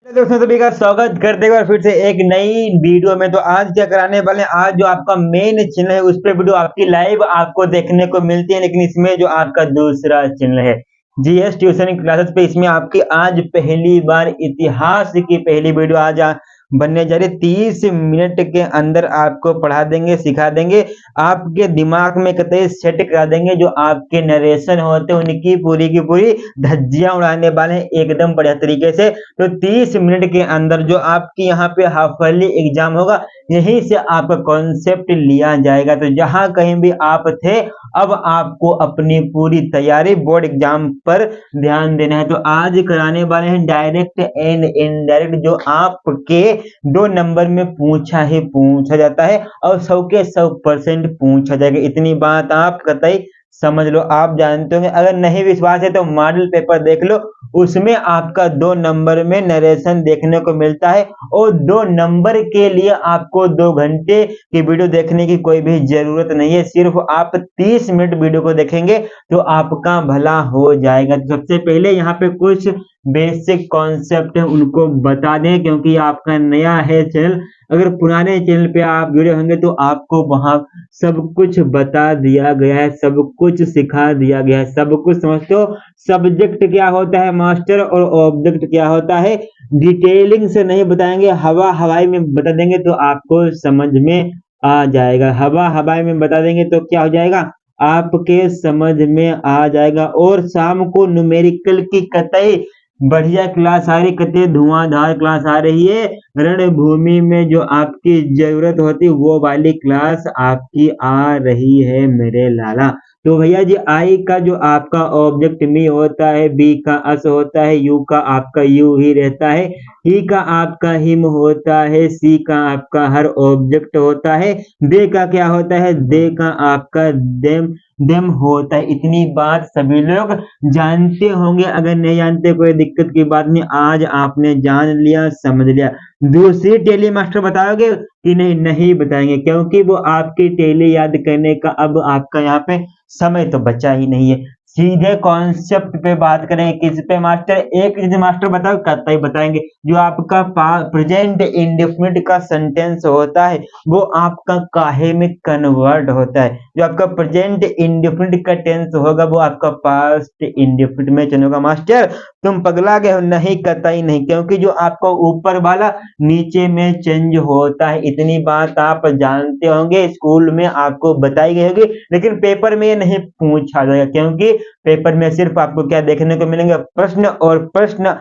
दोस्तों सभी का स्वागत करते हुए फिर से एक नई वीडियो में। तो आज क्या कराने वाले हैं, आज जो आपका मेन चैनल है उस पर वीडियो आपकी लाइव आपको देखने को मिलती है, लेकिन इसमें जो आपका दूसरा चैनल है जीएस ट्यूशन क्लासेस पे, इसमें आपकी आज पहली बार इतिहास की पहली वीडियो आज बनने जा रही है। 30 मिनट के अंदर आपको पढ़ा देंगे, सिखा देंगे, आपके दिमाग में कतई सेट करा देंगे। जो आपके नरेशन होते हैं उनकी पूरी की पूरी धज्जियां उड़ाने वाले हैं एकदम बढ़िया तरीके से। तो 30 मिनट के अंदर जो आपकी यहाँ पे हाफ ईयरली एग्जाम होगा, यहीं से आपका कॉन्सेप्ट लिया जाएगा। तो जहां कहीं भी आप थे, अब आपको अपनी पूरी तैयारी बोर्ड एग्जाम पर ध्यान देना है। तो आज कराने वाले हैं डायरेक्ट एंड इनडायरेक्ट, जो आपके 2 नंबर में पूछा ही पूछा जाता है और 100 के 100% पूछा जाएगा। इतनी बात आप कतई समझ लो, आप जानते होंगे। अगर नहीं विश्वास है तो मॉडल पेपर देख लो, उसमें आपका 2 नंबर में नरेशन देखने को मिलता है। और 2 नंबर के लिए आपको 2 घंटे की वीडियो देखने की कोई भी जरूरत नहीं है। सिर्फ आप 30 मिनट वीडियो को देखेंगे तो आपका भला हो जाएगा। तो सबसे पहले यहाँ पे कुछ बेसिक कॉन्सेप्ट है उनको बता दें, क्योंकि आपका नया है चैनल। अगर पुराने चैनल पे आप जुड़े होंगे तो आपको वहां सब कुछ बता दिया गया है, सब कुछ सिखा दिया गया है, सब कुछ समझते हो। सब्जेक्ट क्या होता है मास्टर और ऑब्जेक्ट क्या होता है, डिटेलिंग से नहीं बताएंगे, हवा हवाई में बता देंगे तो आपको समझ में आ जाएगा। हवा हवाई में बता देंगे तो क्या हो जाएगा, आपके समझ में आ जाएगा। और शाम को न्यूमेरिकल की कतई बढ़िया क्लास आ रही, कतई धुआंधार क्लास आ रही है। रणभूमि में जो आपकी जरूरत होती वो वाली क्लास आपकी आ रही है मेरे लाला। तो भैया जी, आई का जो आपका ऑब्जेक्ट मी होता है, बी का अस होता है, यू का आपका यू ही रहता है, ही का आपका हिम होता है, सी का आपका हर ऑब्जेक्ट होता है, दे का क्या होता है, दे का आपका देम देम होता है। इतनी बात सभी लोग जानते होंगे, अगर नहीं जानते कोई दिक्कत की बात नहीं, आज आपने जान लिया, समझ लिया। दूसरी टेली मास्टर बताओगे कि नहीं? नहीं बताएंगे, क्योंकि वो आपकी टेली याद करने का अब आपका यहाँ पे समय तो बचा ही नहीं है। सीधे कॉन्सेप्ट पे बात करें, किस पे मास्टर? एक चीज मास्टर बताओ, कतई बताएंगे। जो आपका प्रेजेंट इंडेफिनिट का सेंटेंस होता है वो आपका काहे में कन्वर्ट होता है। जो आपका प्रेजेंट इंडेफिनिट का टेंस होगा वो आपका पास्ट इंडेफिनिट में चेंज होगा। मास्टर तुम पगला गए हो? नहीं, कतई नहीं, क्योंकि जो आपका ऊपर वाला नीचे में चेंज होता है। इतनी बात आप जानते होंगे, स्कूल में आपको बताई गई होगी, लेकिन पेपर में ये नहीं पूछा जाएगा, क्योंकि पेपर में सिर्फ आपको क्या देखने को मिलेंगे, प्रश्न। और प्रश्न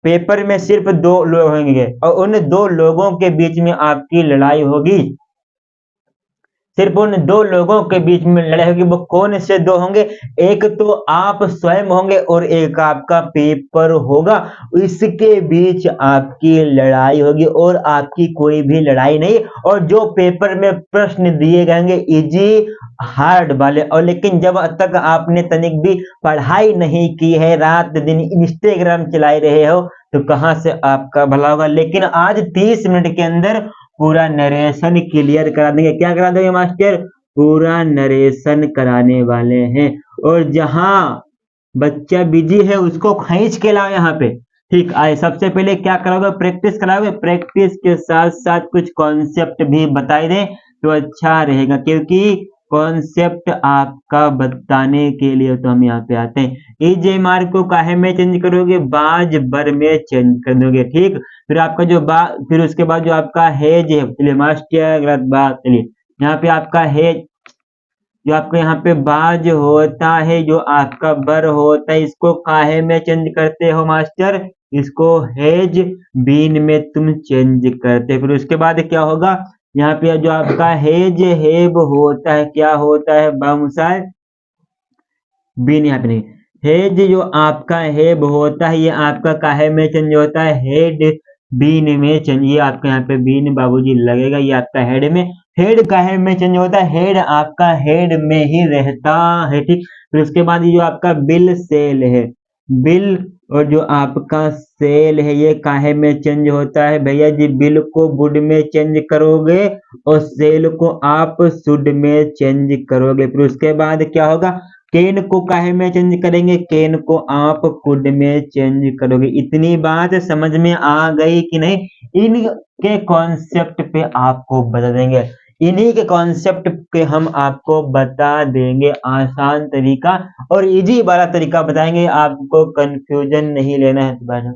पेपर में सिर्फ 2 लोग होंगे और उन 2 लोगों के बीच में आपकी लड़ाई होगी। सिर्फ उन 2 लोगों के बीच में लड़ाई होगी। वो कौन से 2 होंगे? एक तो आप स्वयं होंगे और एक आपका पेपर होगा। इसके बीच आपकी लड़ाई होगी और आपकी कोई भी लड़ाई नहीं। और जो पेपर में प्रश्न दिए जाएंगे इजी हार्ड वाले, और लेकिन जब तक आपने तनिक भी पढ़ाई नहीं की है, रात दिन इंस्टाग्राम चला रहे हो, तो कहां से आपका भला होगा। लेकिन आज 30 मिनट के अंदर पूरा नरेशन क्लियर करा देंगे। क्या करा देंगे मास्टर? पूरा नरेशन कराने वाले हैं। और जहां बच्चा बिजी है उसको खींच के लाओ यहाँ पे। ठीक, आए सबसे पहले क्या कराओगे? प्रैक्टिस कराओगे। प्रैक्टिस के साथ साथ कुछ कॉन्सेप्ट भी बताई दें तो अच्छा रहेगा, क्योंकि कॉन्सेप्ट आपका बताने के लिए तो हम यहाँ पे आते हैं। इस जे मार्क को काहे में चेंज करोगे? बाज बर में चेंज कर दोगे। ठीक, फिर आपका जो फिर उसके बाद जो आपका हेज है, चलिए मास्टर गलत बात, चलिए यहाँ पे आपका हेज, जो आपका यहाँ पे बाज होता है, जो आपका बर होता है, इसको काहे में चेंज करते हो मास्टर? इसको हेज बीन में तुम चेंज करते। फिर उसके बाद क्या होगा? यहाँ पे जो आपका हेज हेब होता है, क्या होता है बामुसार? बीन यहाँ पे नहीं, हेज जो आपका हेब होता है ये आपका काहे में चेंज होता है? हेड बीन में चेंज। ये आपका यहाँ पे बीन बाबूजी लगेगा, ये आपका हेड में। हेड काहे में चेंज होता है? हेड आपका हेड में ही रहता है। ठीक, फिर उसके बाद ये जो आपका बिल सेल है, बिल और जो आपका सेल है ये काहे में चेंज होता है? भैया जी, बिल को वुड में चेंज करोगे और सेल को आप शुड में चेंज करोगे। फिर उसके बाद क्या होगा? कैन को काहे में चेंज करेंगे, कैन को आप कुड में चेंज करोगे। इतनी बात समझ में आ गई कि नहीं? इनके कॉन्सेप्ट पे आपको बता देंगे, इन्हीं के कॉन्सेप्ट पे हम आपको बता देंगे आसान तरीका और इजी वाला तरीका बताएंगे, आपको कंफ्यूजन नहीं लेना है दोबारा।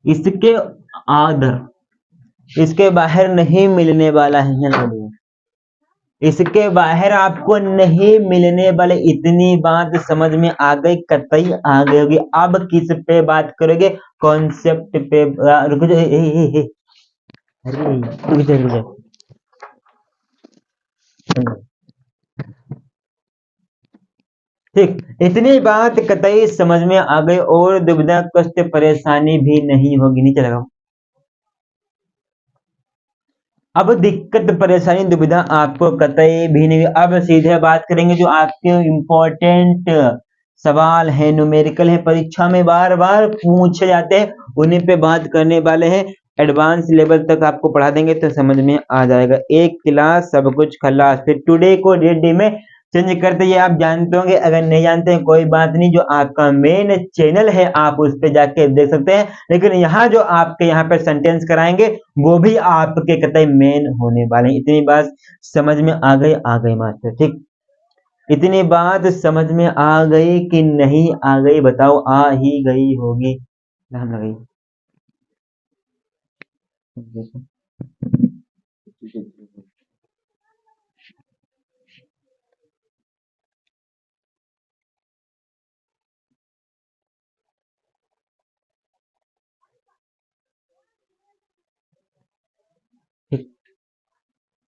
इसके आदर इसके बाहर नहीं मिलने वाला है, इसके बाहर आपको नहीं मिलने वाले। इतनी बात समझ में आ गई, कतई आ गई होगी। अब किस पे बात करोगे? कॉन्सेप्ट पे। रुक जाओ, अरे रुक जाओ, रुक जाओ। ठीक, इतनी बात कतई समझ में आ गई और दुविधा कष्ट परेशानी भी नहीं होगी। नीचे लगाओ। अब दिक्कत परेशानी दुविधा आपको कतई भी नहीं। अब सीधे बात करेंगे जो आपके इम्पोर्टेंट सवाल है, न्यूमेरिकल है, परीक्षा में बार बार पूछे जाते हैं, उन्हीं पे बात करने वाले हैं। एडवांस लेवल तक आपको पढ़ा देंगे तो समझ में आ जाएगा। एक क्लास सब कुछ खलास। फिर टुडे को डेली में चेंज करते, ये आप जानते होंगे, अगर नहीं जानते हैं कोई बात नहीं, जो आपका मेन चैनल है आप उस पे जाके देख सकते हैं। लेकिन यहाँ जो आपके यहाँ पे सेंटेंस कराएंगे वो भी आपके कतई मेन होने वाले हैं। इतनी बात समझ में आ गई मास्टर। ठीक, इतनी बात समझ में आ गई कि नहीं आ गई? बताओ, आ ही गई होगी। ध्यान लगी।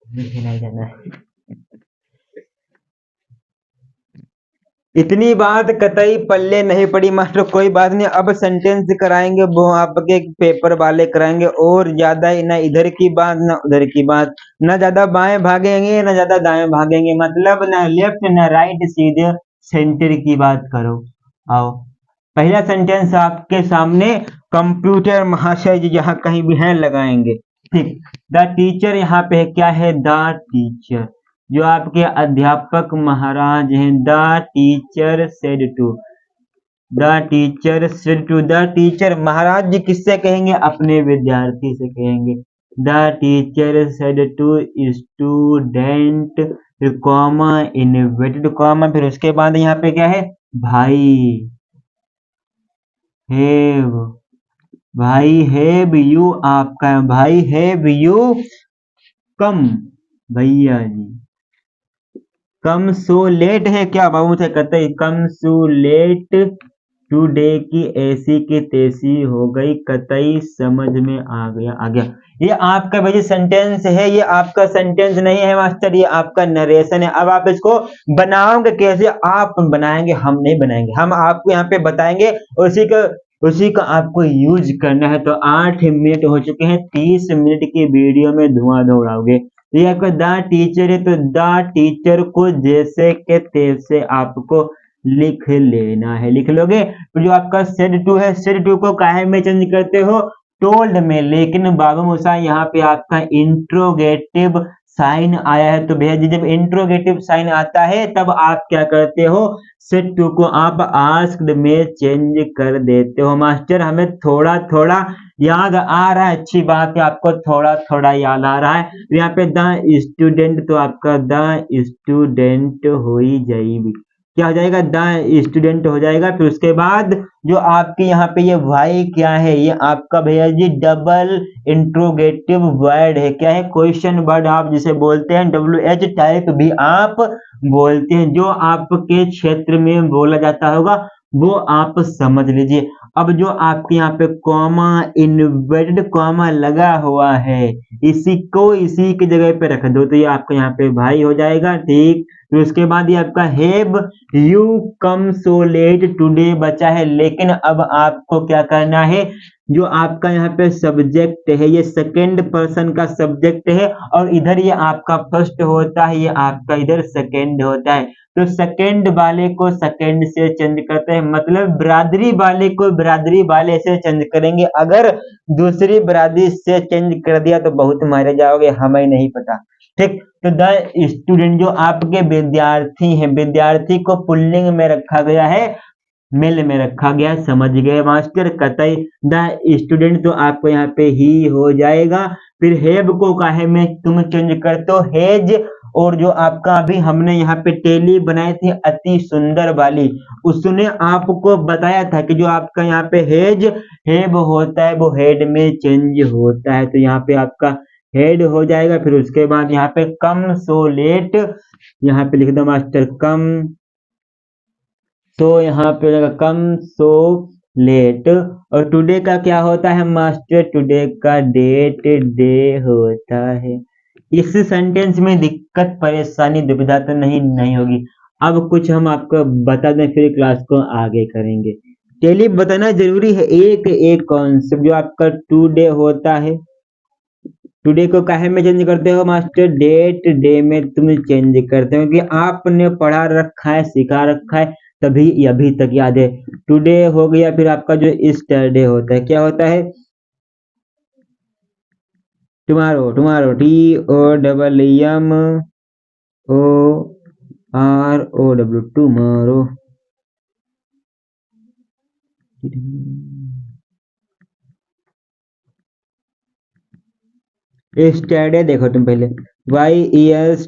जाना है। इतनी बात कतई पल्ले नहीं पड़ी मास्टर, कोई बात नहीं। अब सेंटेंस कराएंगे वो आपके पेपर वाले कराएंगे, और ज्यादा ना इधर की बात ना उधर की बात, ना ज्यादा बाएं भागेंगे ना ज्यादा दाएं भागेंगे, मतलब ना लेफ्ट ना राइट, सीधे सेंटर की बात करो। आओ, पहला सेंटेंस आपके सामने कंप्यूटर महाशय जी जहाँ कहीं भी है लगाएंगे। ठीक, द टीचर यहाँ पे क्या है? द टीचर, जो आपके अध्यापक महाराज हैं। The teacher said to, the teacher said to, the teacher महाराज जी किससे कहेंगे? अपने विद्यार्थी से कहेंगे। The teacher said to student, फिर कॉमा इनवर्टेड कॉमा, फिर उसके बाद यहाँ पे क्या है? भाई हैव, भाई हैव यू आपका, भाई हैव यू कम, भैया जी कम सो लेट है क्या बाबू? मुझे कहते हैं कम सो लेट टुडे की ऐसी की तैसी हो गई, कतई समझ में आ गया। ये आपका भाई सेंटेंस है, ये आपका सेंटेंस नहीं है मास्टर, ये आपका नरेशन है। अब आप इसको बनाओगे कैसे? आप बनाएंगे, हम नहीं बनाएंगे, हम आपको यहाँ पे बताएंगे, उसी का आपको यूज करना है। तो 8 मिनट हो चुके हैं, 30 मिनट की वीडियो में धुआं दौड़ाओगे। ये आपका द टीचर है, तो द टीचर को जैसे के तैसे आपको लिख लेना है, लिख लोगे। तो जो आपका सेड टू है, सेड टू को काहे में चेंज करते हो? टोल्ड में। लेकिन बाबू मूसा यहाँ पे आपका इंट्रोगेटिव साइन आया है, तो भैया जी जब इंट्रोगेटिव साइन आता है तब आप क्या करते हो? सेड टू को आप आस्क्ड में चेंज कर देते हो। मास्टर हमें थोड़ा थोड़ा याद आ रहा है, अच्छी बात है, आपको थोड़ा थोड़ा याद आ रहा है। यहाँ पे द स्टूडेंट, तो आपका द स्टूडेंट हो ही जाएगी, क्या हो जाएगा? द स्टूडेंट हो जाएगा। फिर उसके बाद जो आपके यहाँ पे ये वाई क्या है? ये आपका भैया जी डबल इंट्रोगेटिव वर्ड है। क्या है? क्वेश्चन वर्ड आप जिसे बोलते हैं, WH टाइप भी आप बोलते हैं, जो आपके क्षेत्र में बोला जाता होगा वो आप समझ लीजिए। अब जो आपके यहाँ पे कॉमा इन्वर्टेड कॉमा लगा हुआ है, इसी को इसी की जगह पे रख दो, तो ये आपका यहाँ पे भाई हो जाएगा। ठीक, फिर उसके बाद ये आपका have you come so let today बचा है। लेकिन अब आपको क्या करना है? जो आपका यहाँ पे सब्जेक्ट है, ये सेकंड पर्सन का सब्जेक्ट है, और इधर ये आपका फर्स्ट होता है, ये आपका इधर सेकंड होता है। तो सेकंड वाले को सेकंड से चेंज करते हैं, मतलब बिरादरी वाले को बिरादरी वाले से चेंज करेंगे। अगर दूसरी बिरादरी से चेंज कर दिया तो बहुत मारे जाओगे, हमें नहीं पता। ठीक। तो द स्टूडेंट जो आपके विद्यार्थी हैं, विद्यार्थी को पुल्लिंग में रखा गया है, मेल में रखा गया है, समझ गए मास्टर। कतई द स्टूडेंट तो आपको यहाँ पे ही हो जाएगा। फिर हैव को काहे में तुम चेंज करते हो, हेज। और जो आपका अभी हमने यहाँ पे टेली बनाई थी अति सुंदर वाली, उसने आपको बताया था कि जो आपका यहाँ पे हेज हेब होता है वो हेड में चेंज होता है। तो यहाँ पे आपका हेड हो जाएगा। फिर उसके बाद यहाँ पे कम सो लेट, यहाँ पे लिख दो मास्टर कम सो, यहाँ पे लगा कम सो लेट। और टुडे का क्या होता है मास्टर, टुडे का डेट डे होता है। इस सेंटेंस में दिक्कत परेशानी दुविधा तो नहीं होगी। अब कुछ हम आपको बता दें, फिर क्लास को आगे करेंगे। डेली बताना जरूरी है, एक एक कॉन्सेप्ट। जो आपका टुडे होता है, टुडे को काहे में चेंज करते हो मास्टर, डेट डे में तुम चेंज करते हो कि आपने पढ़ा रखा है, सिखा रखा है, तभी अभी तक याद है। टुडे हो गया। फिर आपका जो स्टरडे होता है, क्या होता है, tomorrow, tomorrow T O double M O R O W, tomorrow. Yesterday देखो तुम पहले, YESTERDE,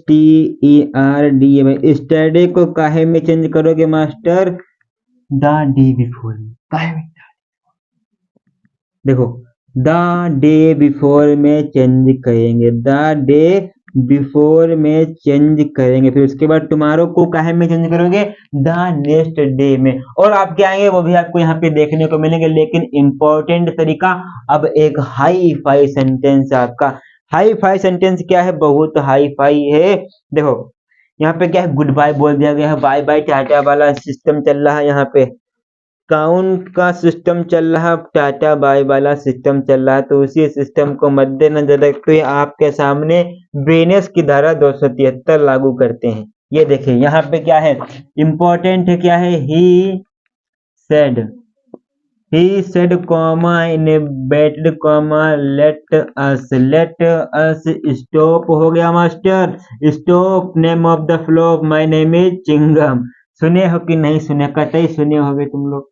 स्टरडे को काहे में चेंज करोगे मास्टर, द डे बिफोर में। काहे में, देखो द डे बिफोर में चेंज करेंगे, द डे बिफोर में चेंज करेंगे। फिर उसके बाद टुमारो को काहे में चेंज करोगे, द नेक्स्ट डे में। और आप क्या आएंगे वो भी आपको यहाँ पे देखने को मिलेंगे। लेकिन इंपॉर्टेंट तरीका, अब एक हाई फाई सेंटेंस आपका। हाई फाई सेंटेंस क्या है, बहुत हाई फाई है। देखो यहाँ पे क्या है, गुड बाय बोल दिया गया है, बाय बाय टाटा वाला सिस्टम चल रहा है, यहाँ पे काउंट का सिस्टम चल रहा है, टाटा बाय वाला सिस्टम चल रहा है। तो उसी सिस्टम को मद्देनजर रखते हुए आपके सामने वेनेस की धारा 273 लागू करते हैं। ये देखिए यहाँ पे क्या है, इंपॉर्टेंट है, क्या है, he said comma inverted comma let us stop हो गया master. Stop name of the flow of my name is चिंगम। सुने हो कि नहीं सुने, कतई सुने होगे तुम लोग।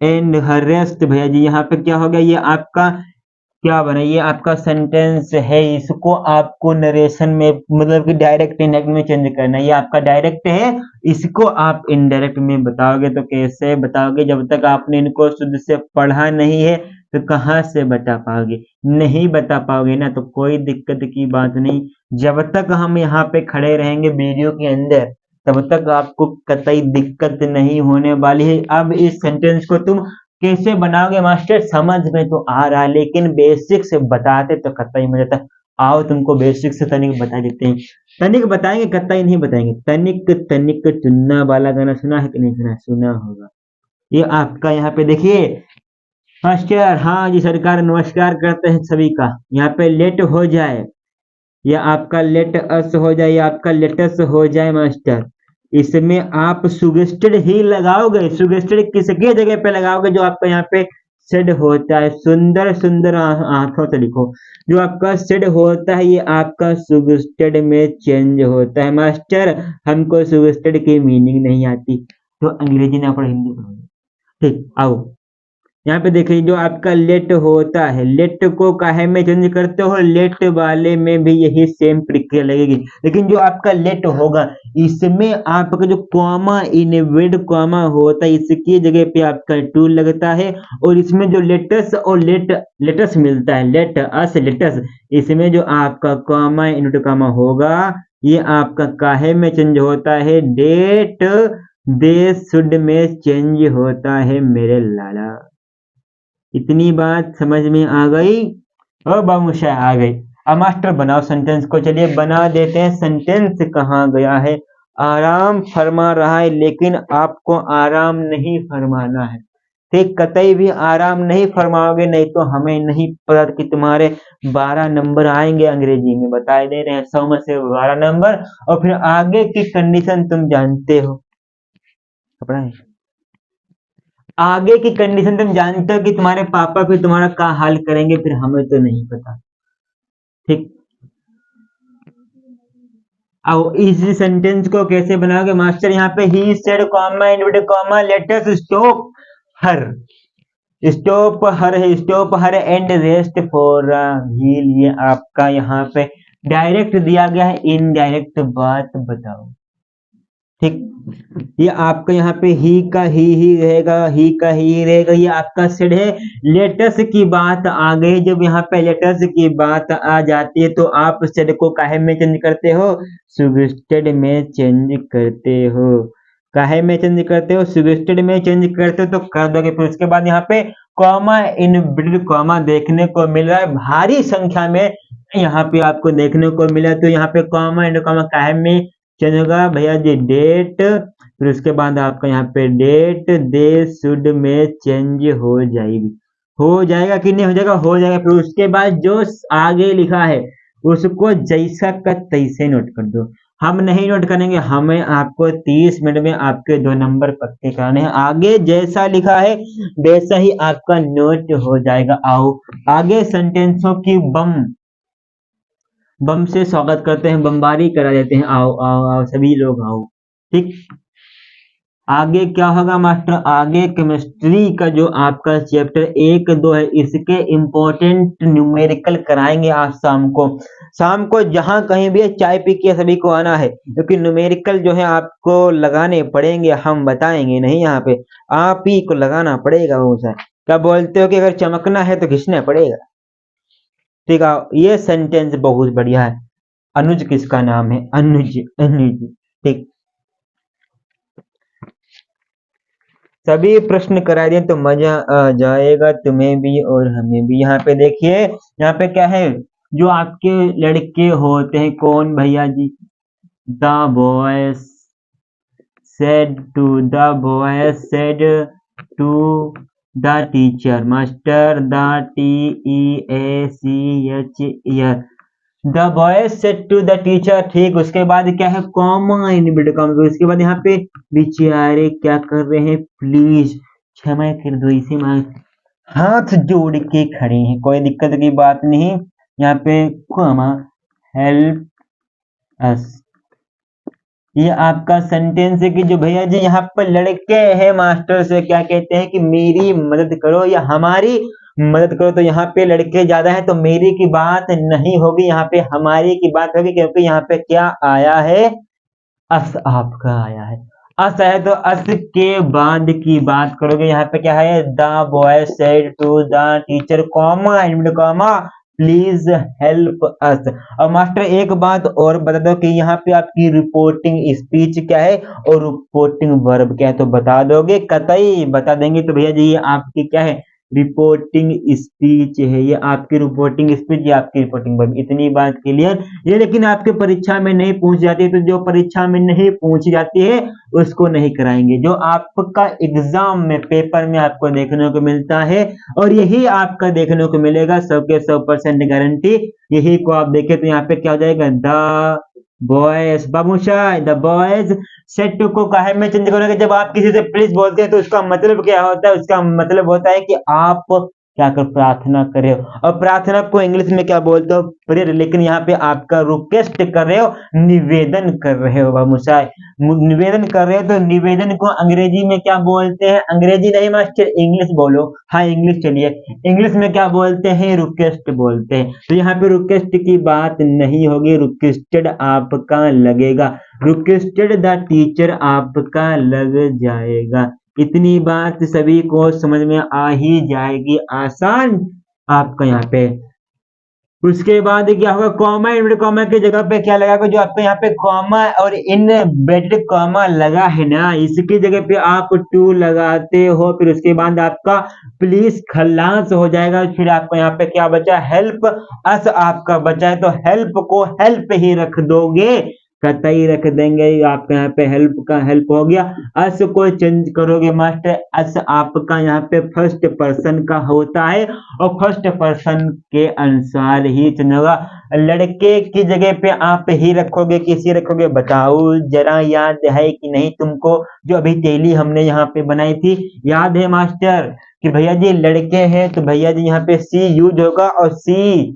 एंड हरेस्ट भैया जी, यहाँ पे क्या हो गया, ये आपका क्या बना, ये आपका सेंटेंस है, इसको आपको नरेशन में मतलब कि डायरेक्ट इनडायरेक्ट में चेंज करना है। ये आपका डायरेक्ट है, इसको आप इनडायरेक्ट में बताओगे। तो कैसे बताओगे, जब तक आपने इनको शुद्ध से पढ़ा नहीं है तो कहाँ से बता पाओगे, नहीं बता पाओगे ना, तो कोई दिक्कत की बात नहीं। जब तक हम यहाँ पे खड़े रहेंगे वीडियो के अंदर, तब तक आपको कतई दिक्कत नहीं होने वाली है। अब इस सेंटेंस को तुम कैसे बनाओगे मास्टर, समझ में तो आ रहा है, लेकिन बेसिक से बताते तो कतई मजा आता। आओ तुमको बेसिक से तनिक बता देते हैं, तनिक बताएंगे, कतई नहीं बताएंगे। तनिक तनिक चुन्ना वाला गाना सुना है कि नहीं सुना, सुना होगा। ये आपका यहाँ पे देखिए मास्टर, हाँ जी सरकार, नमस्कार करते हैं सभी का। यहाँ पे लेट हो जाए या आपका लेट अस हो जाए या आपका लेटस हो जाए मास्टर, इसमें आप सुगेस्टेड ही लगाओगे। सुगेस्टेड किसके जगह पे लगाओगे, जो आपका यहाँ पे सेड होता है, सुंदर सुंदर हाथों से लिखो, जो आपका सेड होता है ये आपका सुगेस्टेड में चेंज होता है मास्टर। हमको सुगेस्टेड की मीनिंग नहीं आती तो अंग्रेजी ना पढ़ो, हिंदी पढ़ो। ठीक, आओ यहाँ पे देखिए, जो आपका लेट होता है, लेट को काहे में चेंज करते हो, लेट वाले में भी यही सेम प्रक्रिया लगेगी। लेकिन जो आपका लेट होगा, इसमें आपका जो कॉमा इनवर्टेड कॉमा होता है, इसकी जगह पे आपका टू लगता है। और इसमें जो लेटस और लेटस मिलता है, लेट अस लेटस, इसमें जो आपका कॉमा इनवर्टेड कॉमा होगा, ये आपका काहे में चेंज होता है, डेट दे शुड में चेंज होता है मेरे लाला। इतनी बात समझ में आ गई, और बामुशा आ गई। अब मास्टर बनाओ सेंटेंस को, चलिए बना देते हैं। सेंटेंस कहाँ गया है, आराम फरमा रहा है, लेकिन आपको आराम नहीं फरमाना है। ठीक, कतई भी आराम नहीं फरमाओगे, नहीं तो हमें नहीं पता कि तुम्हारे 12 नंबर आएंगे अंग्रेजी में, बता दे रहे हैं 100 में से 12 नंबर। और फिर आगे की कंडीशन तुम जानते हो, अपना है आगे की कंडीशन तुम जानते हो कि तुम्हारे पापा फिर तुम्हारा क्या हाल करेंगे, फिर हमें तो नहीं पता। ठीक, अब इस सेंटेंस को कैसे बनाओगे मास्टर? यहाँ पे he said comma inverted comma let us stop her, stop her है, stop her and rest for wheel. ये आपका यहाँ पे डायरेक्ट दिया गया है, इनडायरेक्ट बात बताओ। ठीक, ये आपका यहाँ पे ही रहेगा, ही का ही रहेगा। ये आपका सेड है। लेटस की बात आ गई, जब यहाँ पे लेटस की बात आ जाती है तो आप सेड को काहे में चेंज करते हो? सुगेस्टेड में चेंज करते हो। काहे में चेंज करते हो? सुगेस्टेड में चेंज करते हो तो कर दोगे। फिर उसके बाद यहाँ पे कॉमा इनबिल्ट कॉमा देखने को मिल रहा है भारी संख्या में, यहाँ पे आपको देखने को मिला। तो यहाँ पे कॉमा एंड कॉमा काहे में चेंज होगा भैया जी? डेट, फिर उसके बाद आपका यहाँ पे डेट दे शुड में चेंज हो जाएगी। हो जाएगा कि नहीं हो जाएगा? हो जाएगा। फिर उसके बाद जो आगे लिखा है उसको जैसा का तैसे नोट कर दो। हम नहीं नोट करेंगे, हमें आपको 30 मिनट में आपके 2 नंबर पक्के कराने हैं। आगे जैसा लिखा है वैसा ही आपका नोट हो जाएगा। आओ आगे सेंटेंसों की बम से स्वागत करते हैं, बमबारी करा देते हैं। आओ आओ आओ सभी लोग आओ। ठीक, आगे क्या होगा मास्टर? आगे केमिस्ट्री का जो आपका चैप्टर 1, 2 है, इसके इम्पोर्टेंट न्यूमेरिकल कराएंगे आज शाम को। शाम को जहां कहीं भी चाय पी के सभी को आना है, क्योंकि न्यूमेरिकल जो है आपको लगाने पड़ेंगे, हम बताएंगे नहीं, यहाँ पे आप ही को लगाना पड़ेगा। वो सर क्या बोलते हो कि अगर चमकना है तो घिसना पड़ेगा। ठीक है, ये सेंटेंस बहुत बढ़िया है। अनुज किसका नाम है? अनुज, अनुज। ठीक, सभी प्रश्न करा दिए तो मजा आ जाएगा तुम्हें भी और हमें भी। यहाँ पे देखिए, यहाँ पे क्या है? जो आपके लड़के होते हैं, कौन भैया जी? The boys said to, the boys said to the teacher, master the TEACH, the boys said to the teacher. ठीक, उसके बाद क्या है? Comma inverted comma. उसके बाद यहाँ पे बेचारे क्या कर रहे हैं? प्लीज क्षमा कर दो, इसे मांग हाथ जोड़ के खड़े हैं, कोई दिक्कत की बात नहीं। यहाँ पे कॉमा हेल्प अस, ये आपका सेंटेंस है कि जो भैया जी यहाँ पर लड़के हैं मास्टर से क्या कहते हैं कि मेरी मदद करो या हमारी मदद करो। तो यहाँ पे लड़के ज्यादा है तो मेरी की बात नहीं होगी, यहाँ पे हमारी की बात होगी, क्योंकि यहाँ पे क्या आया है? अस आपका आया है। अस है तो अस के बाद की बात करोगे। यहाँ पे क्या है? The boy said to the teacher comma and comma please help us. और मास्टर एक बात और बता दो कि यहाँ पे आपकी रिपोर्टिंग स्पीच क्या है और रिपोर्टिंग वर्ब क्या है, तो बता दोगे? कतई बता देंगे। तो भैया जी ये आपकी क्या है? रिपोर्टिंग स्पीच है। ये आपकी रिपोर्टिंग स्पीच, ये आपकी रिपोर्टिंग वर्ब। इतनी बात क्लियर? ये लेकिन आपके परीक्षा में नहीं पूछ जाती है, तो जो परीक्षा में नहीं पूछी जाती है उसको नहीं कराएंगे। जो आपका एग्जाम में पेपर में आपको देखने को मिलता है और यही आपका देखने को मिलेगा 100 के 100% गारंटी। यही को आप देखें तो यहाँ पे क्या हो जाएगा? द बॉयज, बाबूशाह द बॉयज सेट टू को काहे में चेंज करोगे? जब आप किसी से प्लीज बोलते हैं तो उसका मतलब क्या होता है? उसका मतलब होता है कि आप क्या कर प्रार्थना कर रहे हो, और प्रार्थना को इंग्लिश में क्या बोलते हो? प्रेयर। लेकिन यहाँ पे आपका रिक्वेस्ट कर रहे हो, निवेदन कर रहे हो बाबूशाह, निवेदन कर रहे हो। तो निवेदन को अंग्रेजी में क्या बोलते हैं? अंग्रेजी नहीं मास्टर, इंग्लिश बोलो। हाँ इंग्लिश चलिए, इंग्लिश में क्या बोलते हैं? रिक्वेस्ट बोलते हैं। तो यहाँ पे रिक्वेस्ट की बात नहीं होगी, रिक्वेस्टेड आपका लगेगा, रिक्वेस्टेड द टीचर आपका लग जाएगा। इतनी बात सभी को समझ में आ ही जाएगी, आसान आपका यहाँ पे। उसके बाद क्या होगा? कॉमा इनवर्टेड कॉमा की जगह पे क्या लगाएगा? जो आपको यहाँ पे कॉमा और इनवर्टेड कॉमा लगा है ना, इसकी जगह पे आप टू लगाते हो। फिर उसके बाद आपका प्लीज खल्लास हो जाएगा। फिर आपको यहाँ पे क्या बचा? हेल्प अस आपका बचा है, तो हेल्प को हेल्प ही रख दोगे, कतई रख देंगे। आपका यहाँ पे हेल्प का हेल्प हो गया। अस को चेंज करोगे मास्टर, अस आपका यहाँ पे फर्स्ट पर्सन का होता है और फर्स्ट पर्सन के अनुसार ही चेंज होगा। लड़के की जगह पे आप ही रखोगे, किसी रखोगे? बताओ जरा, याद है कि नहीं तुमको? जो अभी तेली हमने यहाँ पे बनाई थी, याद है मास्टर कि भैया जी लड़के हैं तो भैया जी यहाँ पे सी यूज होगा और सी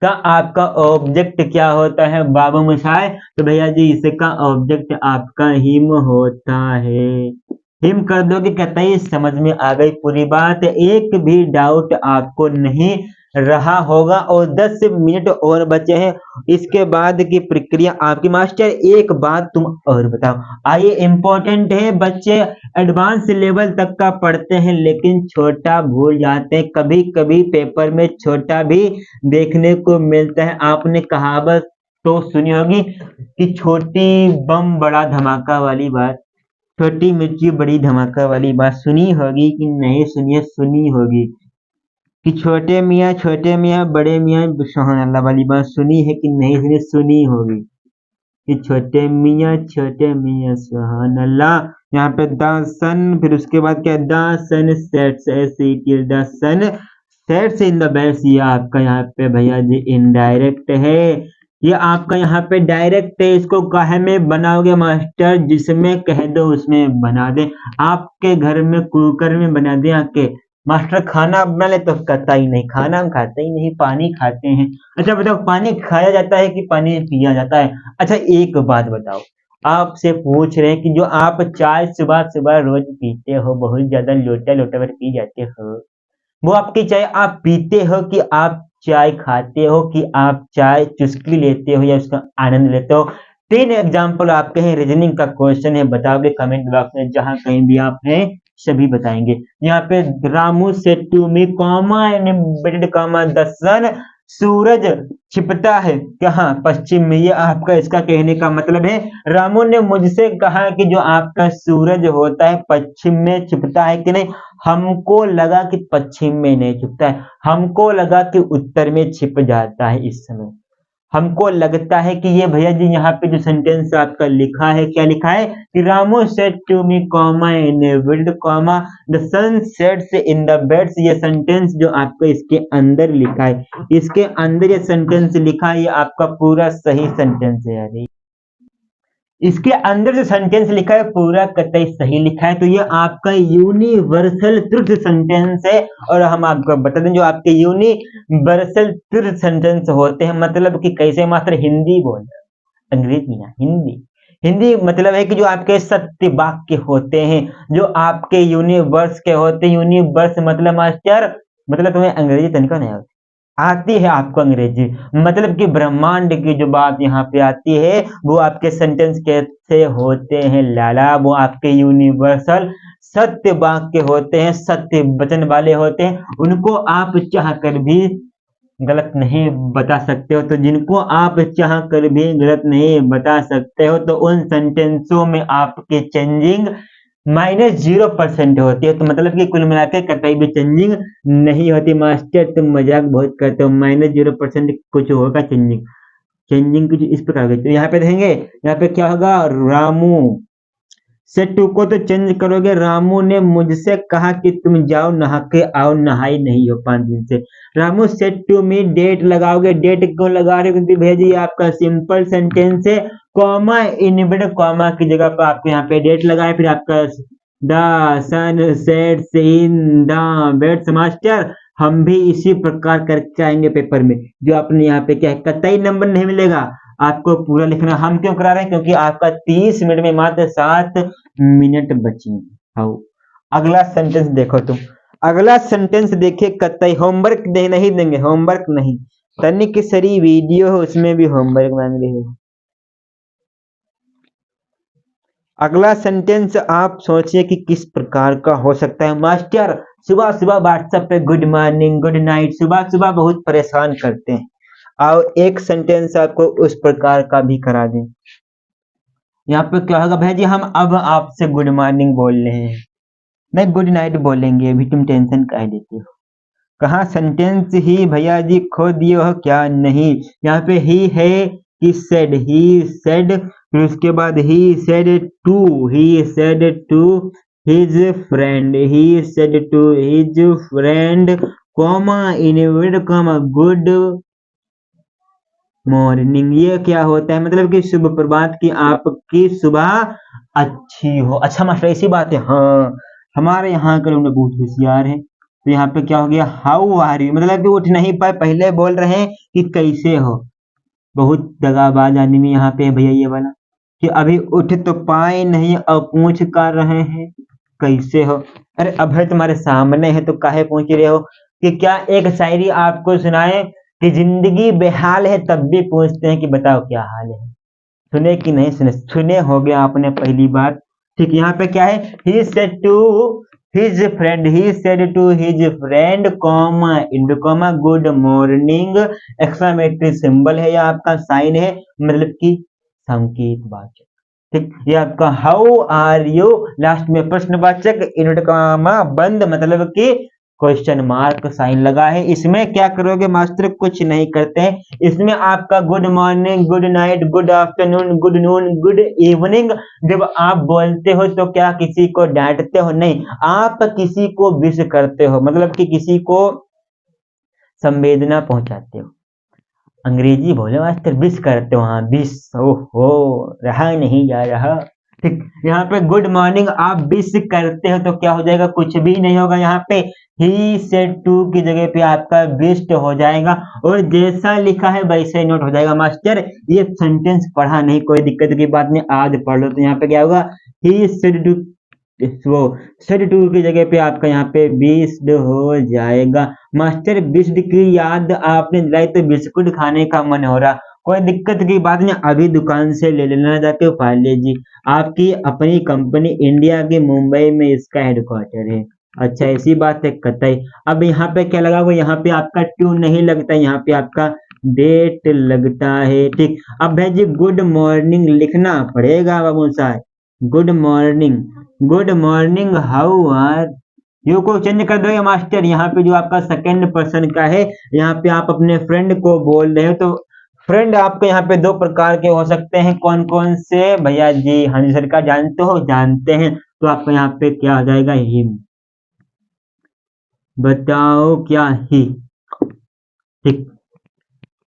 इसका आपका ऑब्जेक्ट क्या होता है बाबू मशाय? तो भैया जी इसका ऑब्जेक्ट आपका हिम होता है। हिम कर दोगे कतई समझ में आ गई पूरी बात, एक भी डाउट आपको नहीं रहा होगा। और 10 मिनट और बचे हैं, इसके बाद की प्रक्रिया आपकी। मास्टर एक बात तुम और बताओ, आइए इम्पोर्टेंट है, बच्चे एडवांस लेवल तक का पढ़ते हैं लेकिन छोटा भूल जाते हैं, कभी कभी पेपर में छोटा भी देखने को मिलता है। आपने कहावत तो सुनी होगी कि छोटी बम बड़ा धमाका वाली बात, छोटी मिर्ची बड़ी धमाका वाली बात सुनी होगी कि नहीं सुनी है? सुनी होगी कि छोटे मियाँ बड़े मियाँ सुभान अल्लाह वाली बात सुनी है कि नहीं सुनी? सुनी होगी कि छोटे मियाँ सुभान अल्लाह। यहाँ पे द सन, फिर उसके बाद क्या, the sun sets the sun sets in the west, ये आपका यहाँ पे भैया जी इनडायरेक्ट है, ये आपका यहाँ पे डायरेक्ट है। इसको काहे में बनाओगे मास्टर? जिसमें कह दो उसमें बना दे। आपके घर में कुकर में बना दे आके मास्टर खाना बना ले, तो कतई नहीं, खाना हम खाते ही नहीं, पानी खाते हैं। अच्छा बताओ, पानी खाया जाता है कि पानी पिया जाता है? अच्छा एक बात बताओ, आपसे पूछ रहे हैं कि जो आप चाय सुबह सुबह रोज पीते हो, बहुत ज्यादा लोटा लोटा भर पी जाते हो, वो आपकी चाय आप पीते हो कि आप चाय खाते हो कि आप चाय चुस्की लेते हो या उसका आनंद लेते हो? 3 एग्जाम्पल आपके हैं, रीजनिंग का क्वेश्चन है, बताओगे कमेंट बॉक्स में, जहां कहीं भी आप हैं सभी बताएंगे। यहाँ पे Ramu said to me comma and comma the sun, सूरज छिपता है कहाँ? पश्चिम में, ये आपका इसका कहने का मतलब है। रामू ने मुझसे कहा कि जो आपका सूरज होता है पश्चिम में छिपता है कि नहीं? हमको लगा कि पश्चिम में नहीं छिपता है, हमको लगा कि उत्तर में छिप जाता है। इस समय हमको लगता है कि ये भैया जी यहाँ पे जो सेंटेंस आपका लिखा है, क्या लिखा है कि Ramu said to me comma inverted comma the sun sets in the beds, ये सेंटेंस जो आपको इसके अंदर लिखा है, इसके अंदर ये सेंटेंस लिखा है, ये आपका पूरा सही सेंटेंस है यार। इसके अंदर जो सेंटेंस लिखा है पूरा कतई सही लिखा है, तो ये आपका यूनिवर्सल ट्रुथ सेंटेंस है। और हम आपको बता दें, जो आपके यूनिवर्सल ट्रुथ सेंटेंस होते हैं, मतलब कि कैसे मास्टर? हिंदी बोल, अंग्रेजी ना, हिंदी। हिंदी मतलब है कि जो आपके सत्य वाक्य होते हैं, जो आपके यूनिवर्स के होते हैं। यूनिवर्स मतलब मास्टर, मतलब तुम्हें अंग्रेजी तनिका नहीं आती है आपको अंग्रेजी, मतलब कि ब्रह्मांड की जो बात यहाँ पे आती है वो आपके सेंटेंस कैसे होते हैं लाला? वो आपके यूनिवर्सल सत्य वाक्य होते हैं, सत्य वचन वाले होते हैं, उनको आप चाह कर भी गलत नहीं बता सकते हो। तो जिनको आप चाह कर भी गलत नहीं बता सकते हो, तो उन सेंटेंसों में आपके चेंजिंग -0% होती है। तो मतलब कि कुल मिलाकर कतई भी चेंजिंग नहीं होती। मास्टर तुम मजाक बहुत करते हो, -0% कुछ होगा चेंजिंग, चेंजिंग कुछ इस प्रकार की। तो यहाँ पे देखेंगे, यहाँ पे क्या होगा? रामू सेड टू को तो चेंज करोगे, रामू ने मुझसे कहा कि तुम जाओ नहा के आओ, नहाई नहीं हो 5 दिन से। रामू सेड टू मी, डेट लगाओगे, डेट क्यों लगा रहे हो? क्योंकि भेजी आपका सिंपल सेंटेंस है, कॉमा इनवर्टेड कॉमा की जगह पर आपको यहाँ पे डेट लगाए, फिर आपका the sun sets in the west. Master हम भी इसी प्रकार करके आएंगे पेपर में, जो आपने यहाँ पे क्या है, कतई नंबर नहीं मिलेगा, आपको पूरा लिखना। हम क्यों करा रहे हैं? क्योंकि आपका 30 मिनट में मात्र 7 मिनट बची। आओ अगला सेंटेंस देखो तुम, अगला सेंटेंस देखिए, कतई होमवर्क नहीं देंगे, होमवर्क नहीं, तनिक सरी वीडियो है उसमें भी होमवर्क मांग रहे हो। अगला सेंटेंस आप सोचिए कि किस प्रकार का हो सकता है। मास्टर सुबह सुबह व्हाट्सएप पे गुड मॉर्निंग गुड नाइट, सुबह सुबह बहुत परेशान करते हैं, और एक सेंटेंस आपको उस प्रकार का भी करा दें। यहाँ पे क्या होगा भैया जी? हम अब आपसे गुड मॉर्निंग बोल रहे हैं, नहीं गुड नाइट बोलेंगे, अभी तुम टेंशन काहे लेते हो? कहाँ सेंटेंस ही भैया जी खो दिए हो क्या? नहीं, यहाँ पे ही है कि सेड, ही सेड, फिर उसके बाद he said to his friend, he said to his friend comma inverted comma good morning. ये क्या होता है? मतलब कि शुभ प्रभात की आपकी सुबह अच्छी हो। अच्छा मास्टर ऐसी बात है? हाँ, हमारे यहाँ के लोग बहुत होशियार हैं, तो यहाँ पे क्या हो गया, हाउ आर यू, मतलब कि उठ नहीं पाए, पहले बोल रहे हैं कि कैसे हो। बहुत दगाबाज आदमी यहाँ पे है भैया ये वाला, कि अभी उठ तो पाए नहीं और पूछ कर रहे हैं कैसे हो। अरे अभय तुम्हारे सामने है तो काहे पूछ रहे हो। कि क्या एक शायरी आपको सुनाए कि जिंदगी बेहाल है तब भी पूछते हैं कि बताओ क्या हाल है। सुने कि नहीं सुने, सुने हो गया आपने पहली बार। ठीक, यहाँ पे क्या है, he said to his friend, he said to his friend comma end comma good morning, exclamatory symbol है या आपका साइन है, मतलब कि संकेत वाचक। ठीक, ये आपका हाउ आर यू, लास्ट में प्रश्नवाचक इन्वर्टेड कॉमा बंद, मतलब कि क्वेश्चन मार्क साइन लगा है। इसमें क्या करोगे मास्टर, कुछ नहीं करते हैं। इसमें आपका good morning, good night, good afternoon, good noon, good evening जब आप बोलते हो तो क्या किसी को डांटते हो, नहीं, आप किसी को विश करते हो, मतलब कि किसी को संवेदना पहुंचाते हो। अंग्रेजी बोले मास्टर, विश करते हो, हाँ विश, ओहो रहा नहीं जा रहा। ठीक, यहाँ पे गुड मॉर्निंग आप विश करते हो तो क्या हो जाएगा, कुछ भी नहीं होगा। यहाँ पे ही सेड टू की जगह पे आपका विश्ड हो जाएगा और जैसा लिखा है वैसे नोट हो जाएगा। मास्टर ये सेंटेंस पढ़ा नहीं, कोई दिक्कत की बात नहीं, आज पढ़ लो। तो यहाँ पे क्या होगा, ही सेड टू, वो सेड टू की जगह पे आपका यहाँ पे विश्ड हो जाएगा। मास्टर विश्ड की याद आपने दिलाई तो बिस्कुट खाने का मन हो रहा, कोई दिक्कत की बात नहीं, अभी दुकान से ले लेना जाके पार्ले जी। आपकी अपनी कंपनी इंडिया के मुंबई में इसका हेडक्वार्टर है। अच्छा ऐसी बात है कतई। अब यहाँ पे क्या लगा हुआ, यहाँ पे आपका ट्यून नहीं लगता, यहाँ पे आपका डेट लगता है। ठीक, अब भाई जी गुड मॉर्निंग लिखना पड़ेगा बाबू साहब, good morning, good morning how are you को चेंज कर दो मास्टर। यहाँ पे जो आपका सेकंड पर्सन का है, यहाँ पे आप अपने फ्रेंड को बोल रहे हो, तो फ्रेंड आपके यहाँ पे दो प्रकार के हो सकते हैं, कौन कौन से भैया जी, हाँ जी सरकार जानते हो, जानते हैं, तो आपको यहाँ पे क्या आ जाएगा, हिम, बताओ क्या ही। ठीक,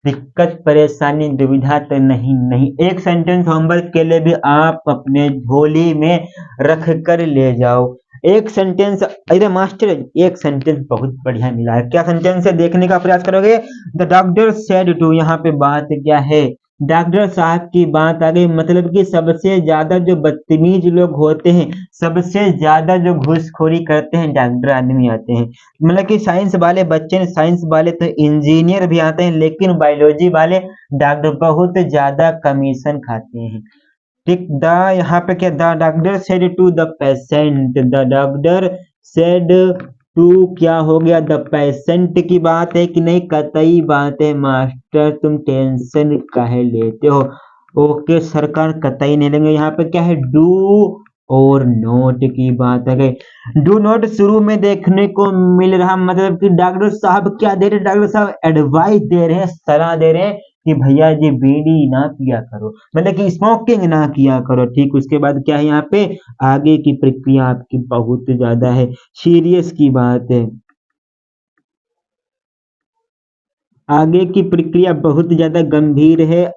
दिक्कत परेशानी दुविधा तो नहीं, नहीं, एक सेंटेंस होमवर्क के लिए भी आप अपने झोली में रख कर ले जाओ। एक सेंटेंस, अरे मास्टर एक सेंटेंस बहुत बढ़िया मिला है, क्या सेंटेंस है देखने का प्रयास करोगे। द डॉक्टर सेड टू, यहाँ पे बात क्या है, डॉक्टर साहब की बात आ गई, मतलब कि सबसे ज्यादा जो बदतमीज लोग होते हैं, सबसे ज्यादा जो घूसखोरी करते हैं, डॉक्टर आदमी आते हैं। मतलब कि साइंस वाले बच्चे, साइंस वाले तो इंजीनियर भी आते हैं, लेकिन बायोलॉजी वाले डॉक्टर बहुत ज्यादा कमीशन खाते हैं। ठीक, द यहाँ पे क्या, the doctor said to the patient, the doctor said to क्या हो गया, द पेशेंट की बात है कि नहीं, कतई बात है मास्टर, तुम टेंशन काहे लेते हो। ओके सरकार, कतई नहीं लेंगे। यहाँ पे क्या है, डू और नोट की बात है गई। डू नोट शुरू में देखने को मिल रहा, मतलब कि डॉक्टर साहब क्या दे रहे, डॉक्टर साहब एडवाइस दे रहे हैं, सलाह दे रहे हैं कि भैया जी बीड़ी ना किया करो, मतलब कि स्मोकिंग ना किया करो। ठीक, उसके बाद क्या है, यहाँ पे आगे की प्रक्रिया आपकी बहुत ज्यादा है, सीरियस की बात है, आगे की प्रक्रिया बहुत ज्यादा गंभीर है,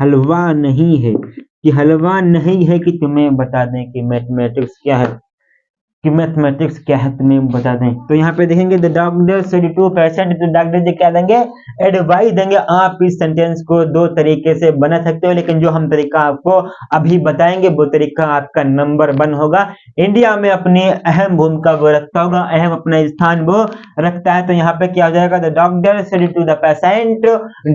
हलवा नहीं है, कि हलवा नहीं है कि तुम्हें बता दें कि मैथमेटिक्स क्या है, कि मैथमेटिक्स क्या है तुम्हें बता दें। तो यहाँ पे देखेंगे the doctor said to patient, तो डॉक्टर जी क्या देंगे, एडवाइस देंगे। आप इस सेंटेंस को दो तरीके से बना सकते हो, लेकिन जो हम तरीका आपको अभी बताएंगे वो तरीका आपका नंबर 1 होगा। इंडिया में अपनी अहम भूमिका वो रखता होगा, अहम अपना स्थान वो रखता है। तो यहाँ पे क्या हो जाएगा, the doctor said to the patient,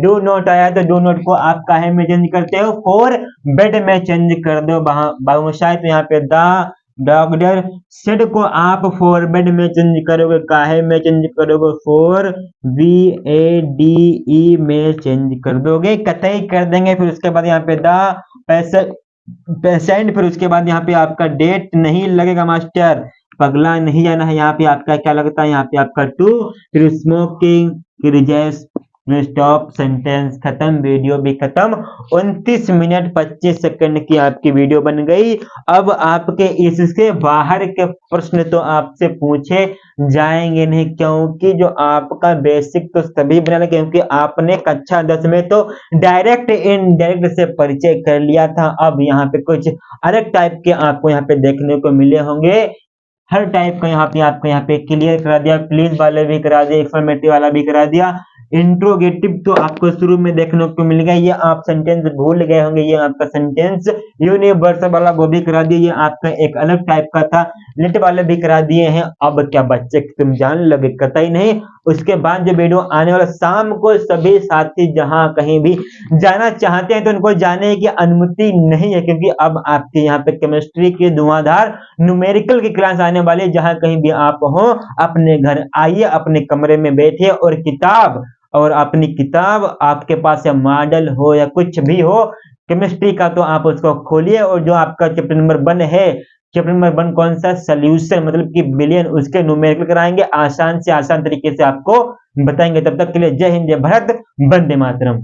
do not आया तो डू नोट को आप काहे में चेंज करते हो, फॉर बेड में चेंज कर दो बाबूशाही। तो यहाँ पे द डॉक्टर सेड को आप फॉरवर्ड में चेंज करोगे, काहे में चेंज करोगे, फॉर VADE में चेंज कर दोगे, कतई कर देंगे। फिर उसके बाद यहाँ पे द पेशेंट, फिर उसके बाद यहाँ पे आपका डेट नहीं लगेगा मास्टर, पगला नहीं जाना है। यहाँ पे आपका क्या लगता है, यहाँ पे आपका टू, फिर स्मोकिंग, फिर जैस, स्टॉप, सेंटेंस खत्म, वीडियो भी खत्म। 29 मिनट 25 सेकंड की आपकी वीडियो बन गई। अब आपके इससे बाहर के प्रश्न तो आपसे पूछे जाएंगे नहीं, क्योंकि जो आपका बेसिक तो सभी बना, क्योंकि आपने कक्षा 10 में तो डायरेक्ट इनडायरेक्ट से परिचय कर लिया था। अब यहाँ पे कुछ अलग टाइप के आपको यहाँ पे देखने को मिले होंगे, हर टाइप का यहाँ पे क्लियर करा दिया, प्लीज वाले भी करा दिया, एक्सक्लेमेटरी वाला भी करा दिया। इंट्रोगेटिव तो आपको शुरू में देखने को मिलेगा, ये आप सेंटेंस भूल गए होंगे, ये आपका सेंटेंस यूनिवर्सल वाला वो भी करा दिया, ये आपका एक अलग टाइप का था। लेट वाले भी करा दिए हैं। अब क्या बच्चे तुम जान लगे, कतई नहीं। उसके बाद जो वीडियो आने वाला शाम को, सभी साथी जहां कहीं भी जाना चाहते हैं तो उनको जाने की अनुमति नहीं है, क्योंकि अब आपके यहाँ पे केमिस्ट्री की धुआंधार न्यूमेरिकल की क्लास आने वाली है। जहां कहीं भी आप हो, अपने घर आइए, अपने कमरे में बैठिए और अपनी किताब आपके पास या मॉडल हो या कुछ भी हो केमिस्ट्री का, तो आप उसको खोलिए और जो आपका चैप्टर नंबर 1 है, चैप्टर नंबर 1 कौन सा, सोल्यूशन मतलब कि बिलियन, उसके न्यूमेरिकल कराएंगे, आसान से आसान तरीके से आपको बताएंगे। तब तक के लिए जय हिंद, जय भारत, वंदे मातरम।